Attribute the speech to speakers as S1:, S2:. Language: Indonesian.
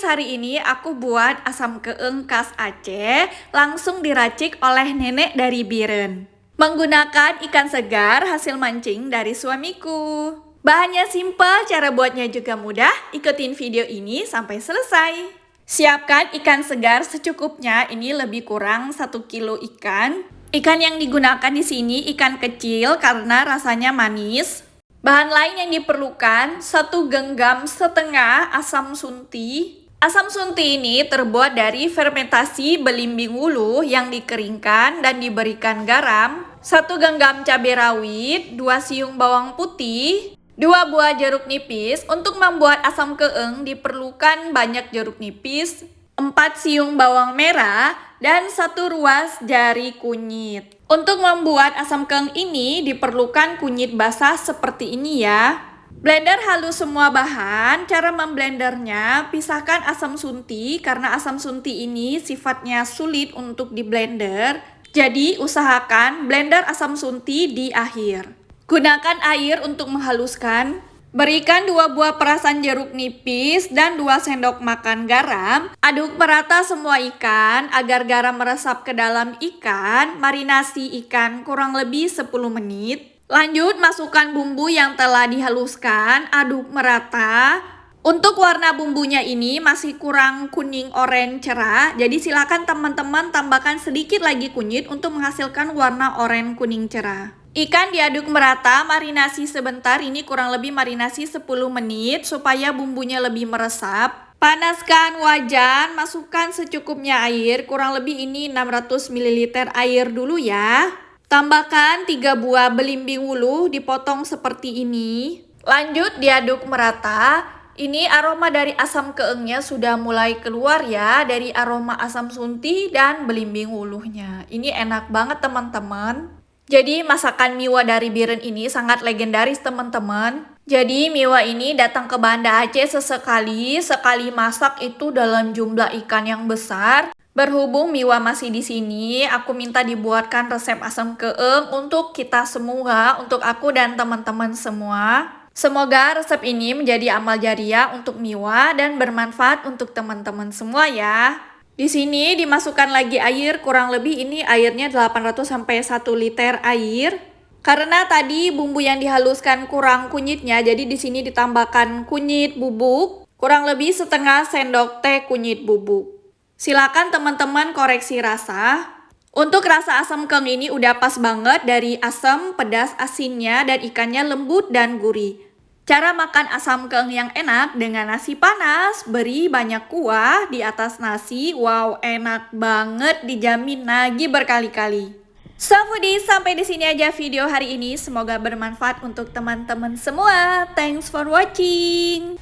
S1: hari ini aku buat asam keeng khas Aceh, langsung diracik oleh nenek dari Biren. Menggunakan ikan segar hasil mancing dari suamiku. Bahannya simpel, cara buatnya juga mudah. Ikutin video ini sampai selesai. Siapkan ikan segar secukupnya, ini lebih kurang 1 kilo ikan. Ikan yang digunakan di sini ikan kecil karena rasanya manis. Bahan lain yang diperlukan, 1 genggam setengah asam sunti. Asam sunti ini terbuat dari fermentasi belimbing wuluh yang dikeringkan dan diberikan garam, 1 genggam cabai rawit, 2 siung bawang putih, 2 buah jeruk nipis. Untuk membuat asam keeng diperlukan banyak jeruk nipis, 4 siung bawang merah, dan 1 ruas jari kunyit. Untuk membuat asam keeng ini diperlukan kunyit basah seperti ini ya. Blender halus semua bahan. Cara memblendernya, pisahkan asam sunti karena asam sunti ini sifatnya sulit untuk di blender. Jadi usahakan blender asam sunti di akhir. Gunakan air untuk menghaluskan. Berikan 2 buah perasan jeruk nipis dan 2 sendok makan garam. Aduk merata semua ikan agar garam meresap ke dalam ikan. Marinasi ikan kurang lebih 10 menit. Lanjut masukkan bumbu yang telah dihaluskan. Aduk merata. Untuk warna bumbunya ini masih kurang kuning orange cerah. Jadi silakan teman-teman tambahkan sedikit lagi kunyit untuk menghasilkan warna oranye kuning cerah. Ikan diaduk merata, marinasi sebentar, ini kurang lebih marinasi 10 menit supaya bumbunya lebih meresap. Panaskan wajan, masukkan secukupnya air, kurang lebih ini 600 ml air dulu ya. Tambahkan 3 buah belimbing wuluh dipotong seperti ini. Lanjut diaduk merata. Ini aroma dari asam keengnya sudah mulai keluar ya, dari aroma asam sunti dan belimbing wuluhnya. Ini enak banget teman-teman. Jadi masakan miwa dari Biren ini sangat legendaris teman-teman. Jadi miwa ini datang ke Banda Aceh sekali masak itu dalam jumlah ikan yang besar. Berhubung miwa masih di sini, aku minta dibuatkan resep asam keeng untuk kita semua, untuk aku dan teman-teman semua. Semoga resep ini menjadi amal jariah untuk miwa dan bermanfaat untuk teman-teman semua ya. Di sini dimasukkan lagi air, kurang lebih ini airnya 800 sampai 1 liter air. Karena tadi bumbu yang dihaluskan kurang kunyitnya, jadi di sini ditambahkan kunyit bubuk, kurang lebih setengah sendok teh kunyit bubuk. Silakan teman-teman koreksi rasa. Untuk rasa asam keeng ini udah pas banget dari asam, pedas, asinnya, dan ikannya lembut dan gurih. Cara makan asam keeng yang enak dengan nasi panas, beri banyak kuah di atas nasi. Wow, enak banget, dijamin nagih berkali-kali. So foodies, sampai di sini aja video hari ini. Semoga bermanfaat untuk teman-teman semua. Thanks for watching.